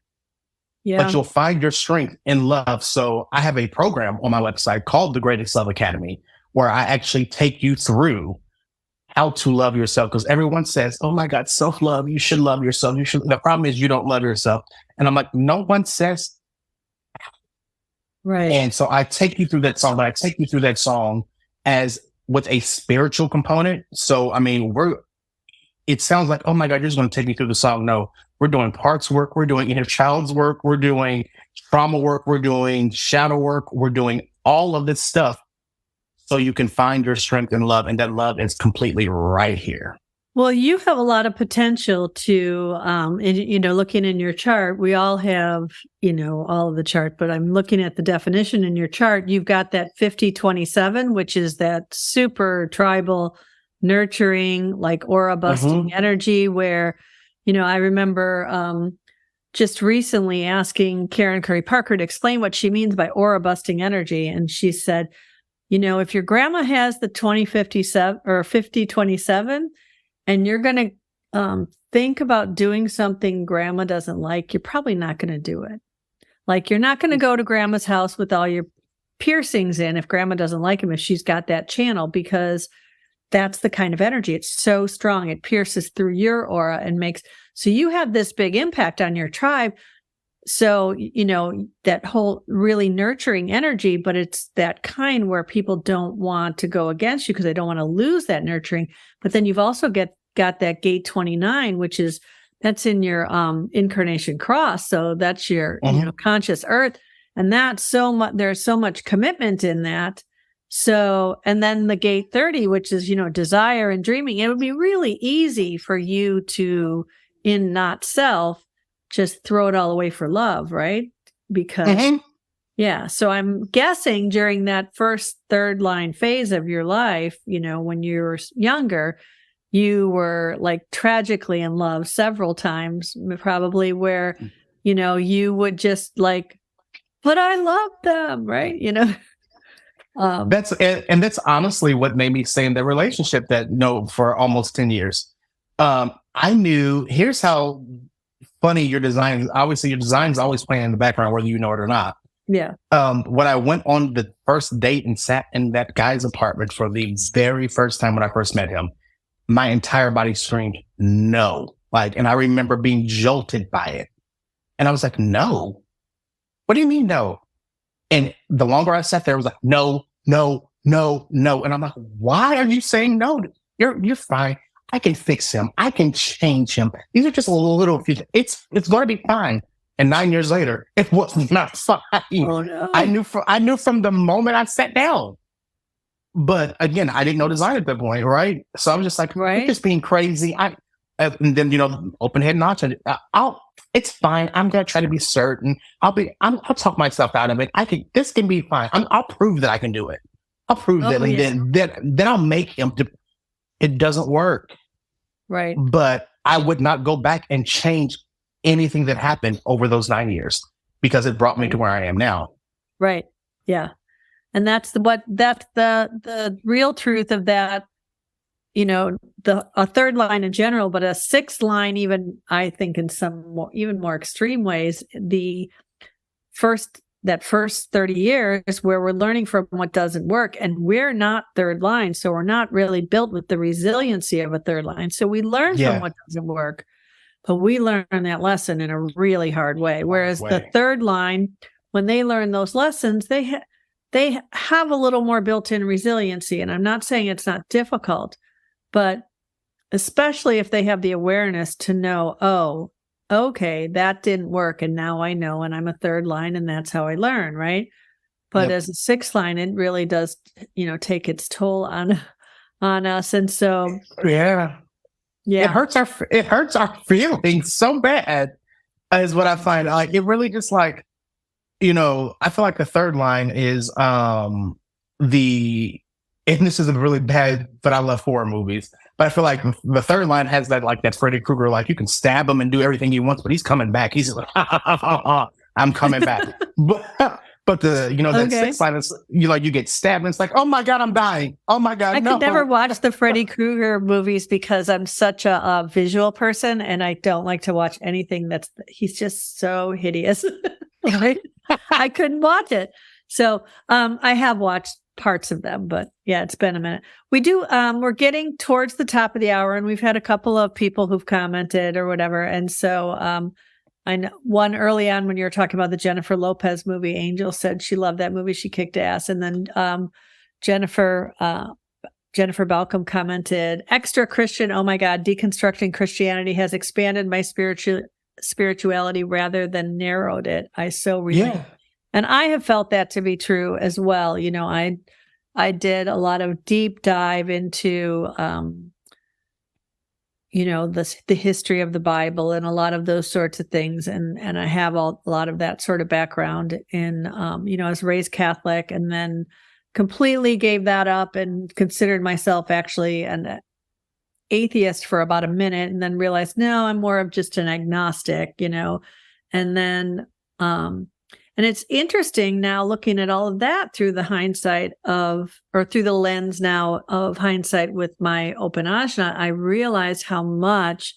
but you'll find your strength in love. So I have a program on my website called the Greatest Love Academy, where I actually take you through how to love yourself. Because everyone says, oh my God, self-love, you should love yourself. The problem is you don't love yourself. And I'm like, no one says. Right. And so I take you through that song, but I take you through that song as with a spiritual component. So, I mean, it sounds like, oh my God, you're just going to take me through the song. No, we're doing parts work. We're doing inner child's work. We're doing trauma work. We're doing shadow work. We're doing all of this stuff so you can find your strength in love. And that love is completely right here. Well, you have a lot of potential to, looking in your chart, we all have, all of the chart, but I'm looking at the definition in your chart. You've got that 50-27, which is that super tribal, nurturing, like aura busting energy where, I remember just recently asking Karen Curry Parker to explain what she means by aura busting energy. And she said, if your grandma has the 20-57 or 50-27, and you're going to think about doing something grandma doesn't like, you're probably not going to do it. Like, you're not going to go to grandma's house with all your piercings in if grandma doesn't like them, if she's got that channel, because that's the kind of energy. It's so strong. It pierces through your aura and so you have this big impact on your tribe. So, that whole really nurturing energy, but it's that kind where people don't want to go against you because they don't want to lose that nurturing. But then you've also got that gate 29, which that's in your incarnation cross. So that's your conscious earth. And that's so much, there's so much commitment in that. So, and then the gate 30, which is, desire and dreaming. It would be really easy for you to, in not self, just throw it all away for love, right? Because, so I'm guessing during that first third line phase of your life, when you were younger, you were like tragically in love several times, probably where, you would just like, but I love them, right? That's honestly what made me stay in that relationship for almost 10 years. I knew, here's how funny your design is. Obviously, your design is always playing in the background, whether you know it or not. Yeah. When I went on the first date and sat in that guy's apartment for the very first time when I first met him, my entire body screamed, no. And I remember being jolted by it. And I was like, no. What do you mean, no? And the longer I sat there, I was like, no, no, no, no. And I'm like, why are you saying no? You're fine. I can fix him. I can change him. These are just a little few. It's going to be fine. And 9 years later, it was not fine. Oh, no. I knew from the moment I sat down. But again, I didn't know design at that point, right? So I was just like, you're just being crazy. And then open head notch. It's fine. I'm gonna try to be certain. I'll talk myself out of it. This can be fine. I'll prove that I can do it. I'll prove that, and then I'll make him. It doesn't work. Right. But I would not go back and change anything that happened over those 9 years because it brought me to where I am now. Right. Yeah. And that's the real truth of that, a third line in general, but a sixth line, even I think in some even more extreme ways, that first 30 years where we're learning from what doesn't work, and we're not third line. So we're not really built with the resiliency of a third line. So we learn from what doesn't work, but we learn that lesson in a really hard way. Whereas the third line, when they learn those lessons, they have a little more built-in resiliency. And I'm not saying it's not difficult, but especially if they have the awareness to know, oh, okay, that didn't work. And now I know, and I'm a third line, and that's how I learn. Right. But as a sixth line, it really does, take its toll on us. And so, yeah, it hurts our feelings so bad is what I find. Like, it really just like, I feel like the third line is, and this is really bad, but I love horror movies. But I feel like the third line has that Freddy Krueger, like you can stab him and do everything he wants, but he's coming back. He's like, I'm coming back. But that sex line is, you get stabbed and it's like, oh my God, I'm dying. Oh my God, I no. could never watch the Freddy Krueger movies because I'm such a visual person and I don't like to watch anything he's just so hideous. Right? I couldn't watch it. So I have watched parts of them, but yeah, it's been a minute. We're getting towards the top of the hour and we've had a couple of people who've commented or whatever. And so I know one early on when you were talking about the Jennifer Lopez movie, Angel said she loved that movie. She kicked ass. And then Jennifer Balcom commented, extra Christian. Oh my God. Deconstructing Christianity has expanded my spirituality rather than narrowed it. I so relate. Yeah. And I have felt that to be true as well. I did a lot of deep dive into, the history of the Bible and a lot of those sorts of things. And I have a lot of that sort of background in, I was raised Catholic and then completely gave that up and considered myself actually an atheist for about a minute and then realized, no, I'm more of just an agnostic, and then, and it's interesting now looking at all of that through the through the lens now of hindsight with my open ajna, I realized how much,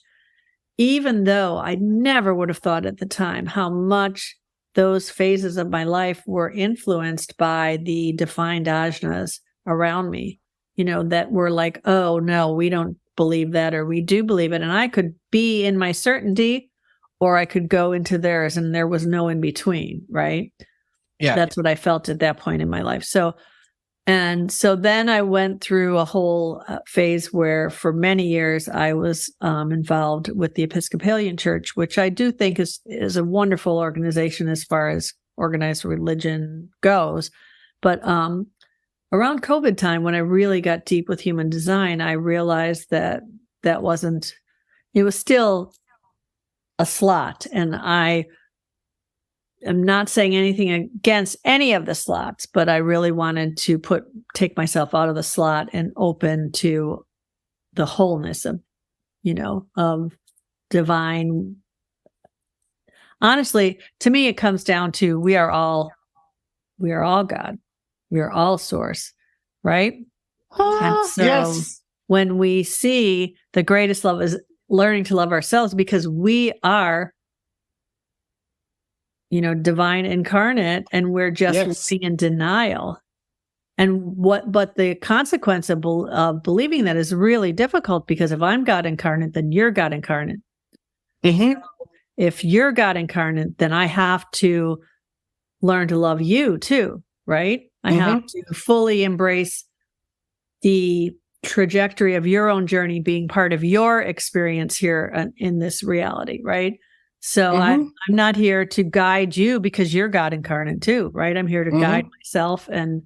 even though I never would have thought at the time, how much those phases of my life were influenced by the defined ajnas around me, that were like, oh no, we don't believe that, or we do believe it. And I could be in my certainty, or I could go into theirs and there was no in between, right? Yeah. That's what I felt at that point in my life. So then I went through a whole phase where for many years I was involved with the Episcopalian Church, which I do think is a wonderful organization as far as organized religion goes. But around COVID time, when I really got deep with human design, I realized that it was still a slot. And I am not saying anything against any of the slots, but I really wanted to take myself out of the slot and open to the wholeness of, of divine. Honestly, to me, it comes down to we are all God. We are all source, right? And so yes. When we see the greatest love is learning to love ourselves because we are, divine incarnate and we're just living in denial. But the consequence of believing that is really difficult because if I'm God incarnate, then you're God incarnate. Mm-hmm. If you're God incarnate, then I have to learn to love you too, right? I have to fully embrace the trajectory of your own journey being part of your experience here in this reality, right? So I'm not here to guide you because you're God incarnate too, right? I'm here to guide myself and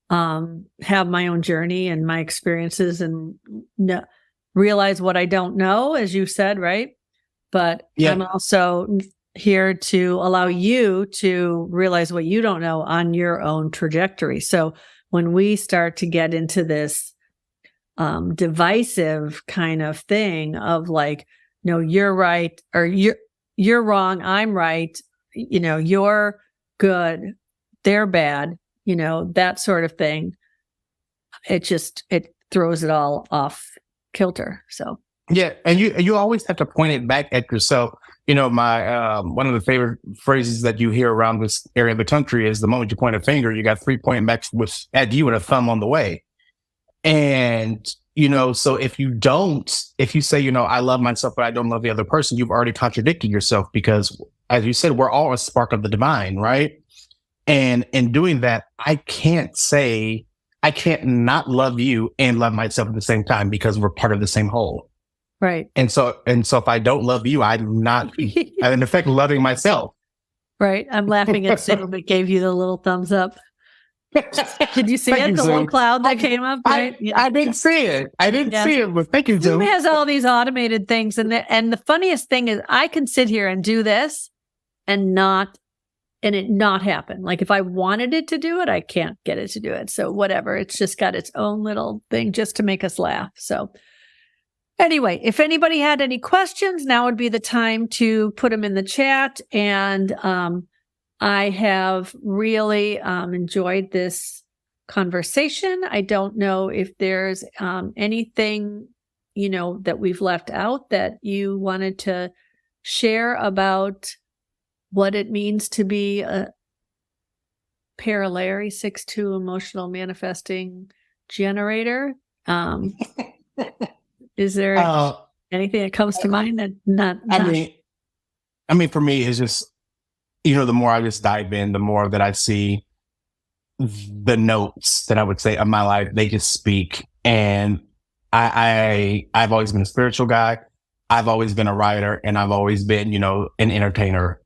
have my own journey and my experiences and realize what I don't know, as you said, right? But I'm also here to allow you to realize what you don't know on your own trajectory. So when we start to get into this divisive kind of thing of like, no, you're right, or you're wrong, I'm right, you're good, they're bad, that sort of thing. It throws it all off kilter. So yeah, and you always have to point it back at yourself. My one of the favorite phrases that you hear around this area of the country is the moment you point a finger, you got 3 pointing back at you and a thumb on the way. And, so if you say, I love myself, but I don't love the other person, you've already contradicted yourself because, as you said, we're all a spark of the divine, right? And in doing that, I can't not love you and love myself at the same time because we're part of the same whole. Right. And so if I don't love you, I'm not, in effect, loving myself. Right. I'm laughing at Zoom that gave you the little thumbs up. Did you see it? The little cloud that came up, right? I didn't see it. But thank you, Zoom. Zoom has all these automated things. And the funniest thing is I can sit here and do this and it not happen. Like if I wanted it to do it, I can't get it to do it. So whatever. It's just got its own little thing just to make us laugh. So anyway, if anybody had any questions, now would be the time to put them in the chat. And I have really enjoyed this conversation. I don't know if there's anything, that we've left out that you wanted to share about what it means to be a paralary 6-2 emotional manifesting generator. Is there anything that comes to mind that not? I mean, for me, it's just, the more I just dive in, the more that I see the notes that I would say of my life, they just speak. And I've always been a spiritual guy. I've always been a writer, and I've always been, an entertainer.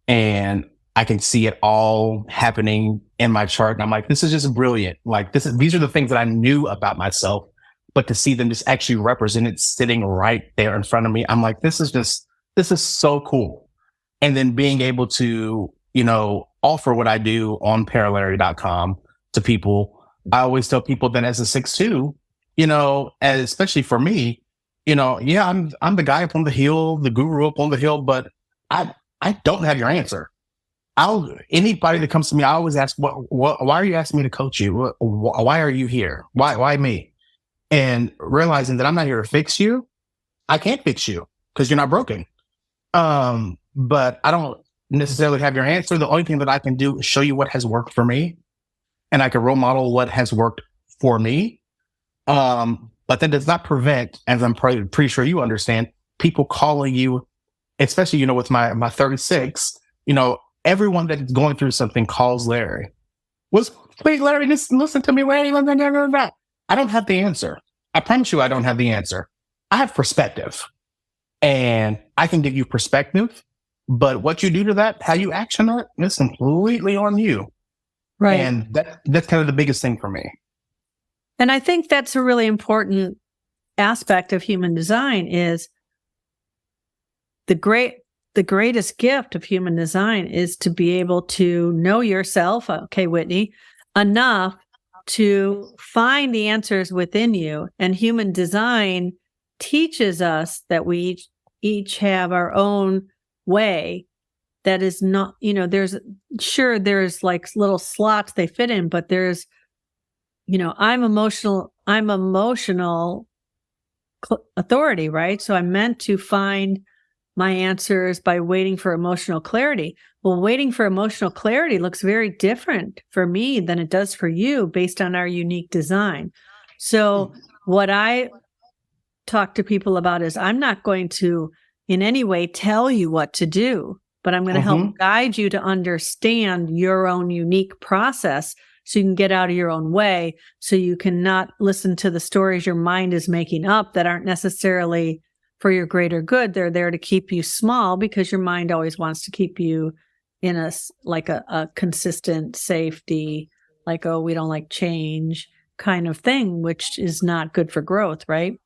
And I can see it all happening in my chart. And I'm like, this is just brilliant. Like these are the things that I knew about myself, but to see them just actually represented sitting right there in front of me, I'm like, this is so cool. And then being able to, offer what I do on paralary.com to people. I always tell people that as a 6-2, especially for me, I'm the guy up on the hill, the guru up on the hill, but I don't have your answer. Anybody that comes to me, I always ask, why are you asking me to coach you? Why are you here? Why me? And realizing that I'm not here to fix you. I can't fix you because you're not broken. But I don't necessarily have your answer. The only thing that I can do is show you what has worked for me, and I can role model what has worked for me. But that does not prevent, as I'm pretty sure you understand, people calling you, especially, with my 36, everyone that is going through something calls Larry. Please, Larry, just listen to me. Larry, I don't have the answer. I promise you I don't have the answer. I have perspective, and I can give you perspective, but what you do to that, how you action it, is completely on you. Right. And that's kind of the biggest thing for me. And I think that's a really important aspect of human design is the greatest gift of human design is to be able to know yourself, okay, Whitney, enough to find the answers within you. And human design teaches us that we each have our own way that is not, there's like little slots they fit in, but there's, I'm emotional authority, right? So I'm meant to find my answers by waiting for emotional clarity. Well, waiting for emotional clarity looks very different for me than it does for you based on our unique design. So what I talk to people about is I'm not going to in any way tell you what to do, but I'm going to help guide you to understand your own unique process so you can get out of your own way, so you can not listen to the stories your mind is making up that aren't necessarily for your greater good. They're there to keep you small because your mind always wants to keep you in a consistent safety, like, oh, we don't like change kind of thing, which is not good for growth, right?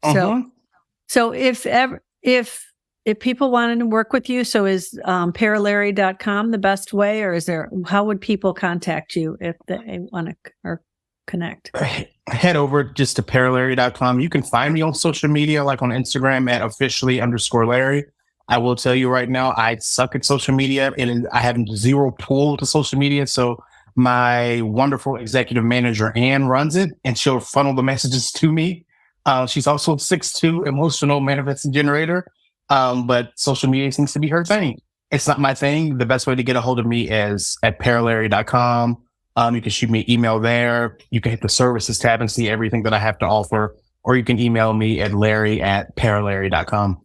So if people wanted to work with you, so is paralary.com the best way, or how would people contact you if they want to or connect? Head over just to paralary.com. You can find me on social media, like on Instagram at officially_Larry. I will tell you right now, I suck at social media and I have zero pull to social media. So my wonderful executive manager, Ann, runs it, and she'll funnel the messages to me. She's also a 6-2 emotional manifesting generator. But social media seems to be her thing. It's not my thing. The best way to get a hold of me is at paralary.com. You can shoot me an email there. You can hit the services tab and see everything that I have to offer, or you can email me at larry@paralary.com.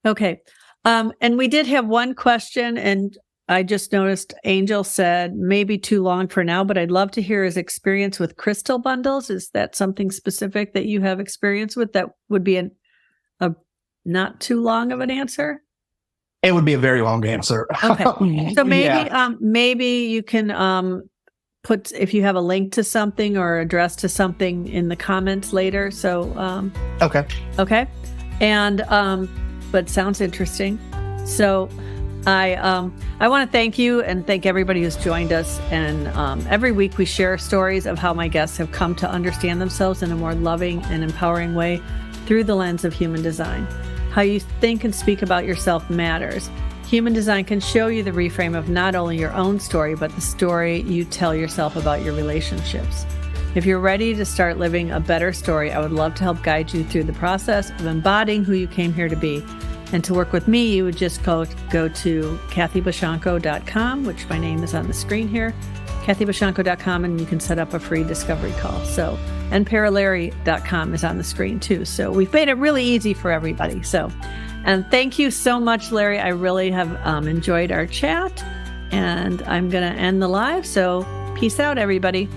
Okay. And we did have one question, and I just noticed Angel said maybe too long for now, but I'd love to hear his experience with crystal bundles. Is that something specific that you have experience with that would be a not too long of an answer? It would be a very long answer. Okay. So maybe you can put, if you have a link to something or address to something in the comments later. So okay. And but sounds interesting. So I want to thank you and thank everybody who's joined us. And every week we share stories of how my guests have come to understand themselves in a more loving and empowering way through the lens of human design. How you think and speak about yourself matters. Human design can show you the reframe of not only your own story, but the story you tell yourself about your relationships. If you're ready to start living a better story, I would love to help guide you through the process of embodying who you came here to be. And to work with me, you would just go to kathybashanko.com, which my name is on the screen here, kathybashanko.com, and you can set up a free discovery call. So, and paralarry.com is on the screen too. So we've made it really easy for everybody. So, and thank you so much, Larry. I really have enjoyed our chat, and I'm going to end the live. So peace out, everybody.